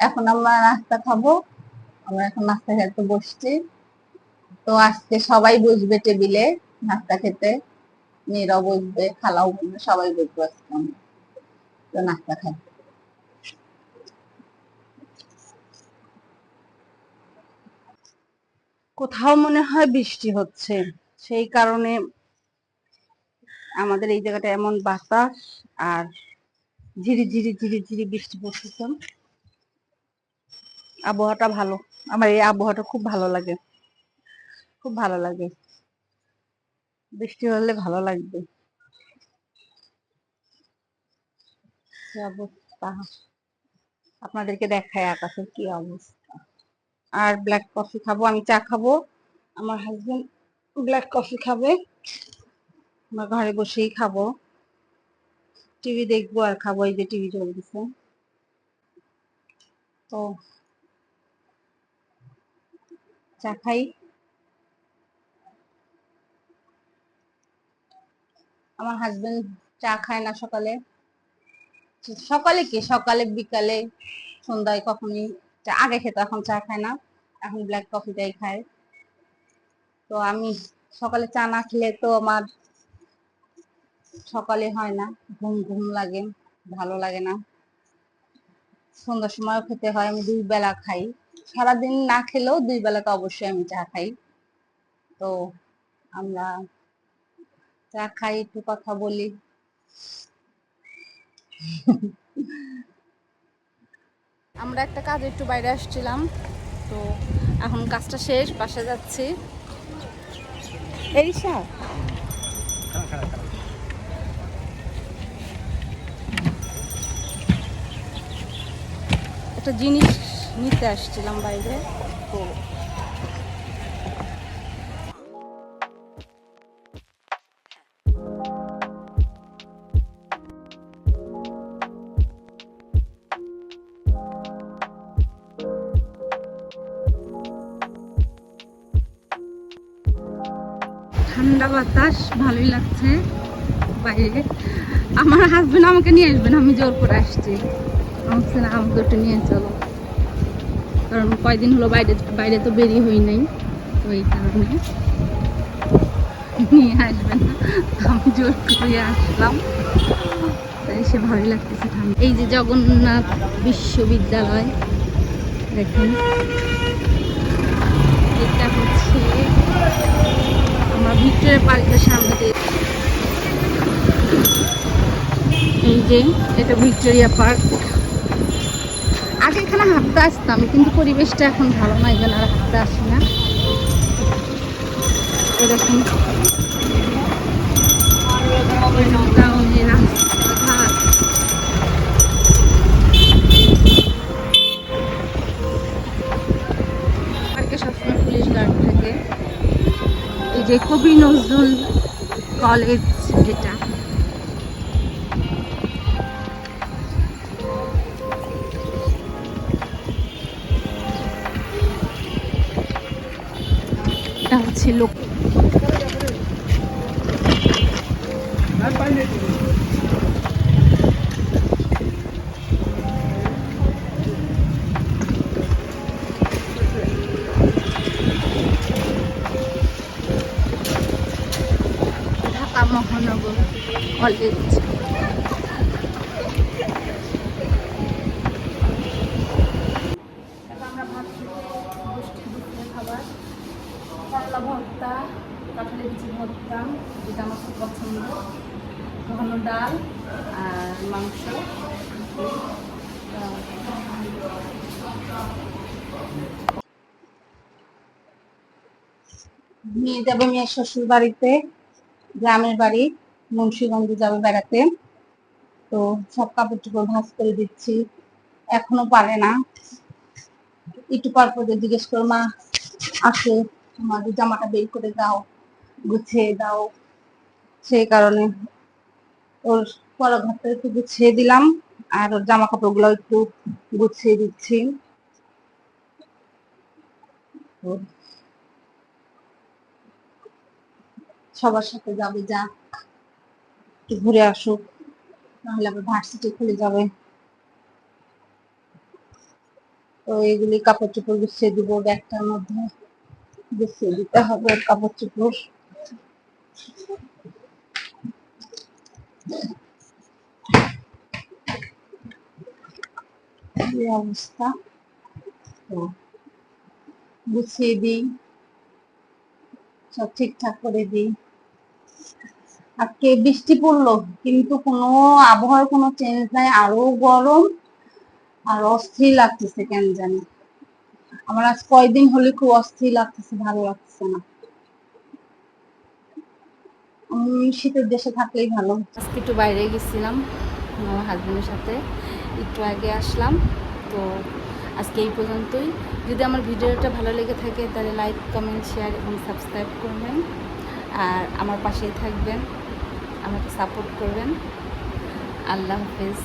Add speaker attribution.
Speaker 1: এখন আমরা নাস্তা খাবো। আমরা এখন নাস্তা খেতে বসছি। তো আজকে সবাই বসবে টেবিলে নাস্তা খেতে, মেয়েরাও বসবে, খালাও বসবে, সবাই বসবো আজকে আমরা তো নাস্তা খাবো। কোথাও মনে হয় বৃষ্টি হচ্ছে, সেই কারণে আমাদের এই জায়গাটা এমন বাতাস আর ঝিরি ঝিরি ঝিরি ঝিরি বৃষ্টি পড়তেছে। আবহাওয়াটা ভালো, আমার এই আবহাওয়াটা খুব ভালো লাগে, খুব ভালো লাগে। বৃষ্টি হলে ভালো লাগবে। কি অবস্থা আপনাদেরকে দেখায় আকাশের কি অবস্থা। আর ব্ল্যাক কফি খাবো, আমি চা খাবো, আমার হাজবেন্ড ব্ল্যাক কফি খাবে। আমরা ঘরে বসেই খাবো, টিভি দেখবো আর খাবো। এই যে টিভি চলতেছে। তো চা খাই। আমার হাজবেন্ড চা খায় না সকালে। সকালে কি, সকালে বিকালে সন্ধ্যায় কখনই আগে খেত, এখন চা খায় না, এখন ব্ল্যাক কফিটাই খায়। তো আমি সকালে চা না খেলে তো আমার সকালে হয় না, ঘুম ঘুম লাগে, ভালো লাগে না। সন্ধ্যার সময়ও খেতে হয়, আমি 2 বেলা খাই। সারাদিন না খেলেও 2 বেলাতে অবশ্যই আমি চা খাই। তো আমরা চা খাই, একটু কথা বলি। আমরা একটা কাজে একটু বাইরে আসছিলাম, তো এখন কাজটা শেষ, বাসা যাচ্ছি। এরিশা, একটা জিনিস নিতে আসছিলাম বাইরে। তো ঠান্ডা বাতাস, ভালোই লাগছে বাইরে। আমার হাজবেন্ড আমাকে নিয়ে আসবেন, আমি জোর করে আসছি। আমাকে না, আমাকে একটু নিয়ে চলো, কারণ কয়দিন হলো বাইরে বাইরে তো বেরিয়ে হই নাই, তো এই কারণে নিয়ে আসবেন না, আমি জোর করে আসলাম। তাই সে ভালোই লাগতেছে ঠান্ডা। এই যে জগন্নাথ বিশ্ববিদ্যালয়, দেখুন এটা হচ্ছে আমার ভিক্টোরিয়া পার্কের সামনে দিয়ে। এই যে এটা ভিক্টোরিয়া পার্ক। আগে এখানে হাঁটতে আসতাম, কিন্তু পরিবেশটা এখন ভালো না, এই জন্য আর হাঁটতে আসি না। এরকম রাস্তাঘাট, পার্কে সবসময় পুলিশ গার্ড থাকে। এই যে কবি নজরুল কলেজ, যেটা এটা হচ্ছে লোক। ঢাকা মহানগর কলেজ। আমরা ভাত খেতে বসছি, দুপুরের খাবার করলা ভর্তা, কাঁঠালের বিচি ভর্তা, যেটা আমার খুব পছন্দ, ঘন ডাল আর মাংস। নিয়ে যাবে মেয়ের শ্বশুর বাড়িতে, গ্রামের বাড়ি, মুন্সিগঞ্জে যাবে বেড়াতে। তো সব কাপড় চোপড় ভাঁজ করে দিচ্ছি, এখনো পারে না। একটু পর পর জিজ্ঞেস করো, মা আসে আমাদের জামাটা বের করে দাও, গুছিয়ে দাও। সেই কারণে ওর পরা ঘরটা একটু গুছিয়ে দিলাম, আর ওর জামা কাপড় গুলো একটু গুছিয়ে দিচ্ছি। সবার সাথে যাবে, যা একটু ঘুরে আসুক, নাহলে আবার ভার্সিটি খুলে যাবে। তো এগুলি কাপড় চোপড় গুছিয়ে দিব, ব্যাগটার মধ্যে গুছিয়ে দিতে হবে কাপড় চোপড়। এই অবস্থা, তো গুছিয়ে দিই, সব ঠিকঠাক করে দিই। আজকে বৃষ্টি পড়লো কিন্তু কোনো আবহাওয়ার কোনো চেঞ্জ নাই, আরো গরম আর অস্থির লাগতেছে কেন জানি। আমার আজ কয়দিন হলে খুব অস্থির লাগতেছে, ভালো লাগছে না। আমি শীতের দেশে থাকলেই ভালো। আজকে একটু বাইরে গেছিলাম আমার হাজবেন্ডের সাথে, একটু আগে আসলাম। তো আজকে এই পর্যন্তই। যদি আমার ভিডিওটা ভালো লেগে থাকে তাহলে লাইক, কমেন্ট, শেয়ার এবং সাবস্ক্রাইব করবেন, আর আমার পাশেই থাকবেন, আমাকে সাপোর্ট করবেন। আল্লাহ হাফেজ।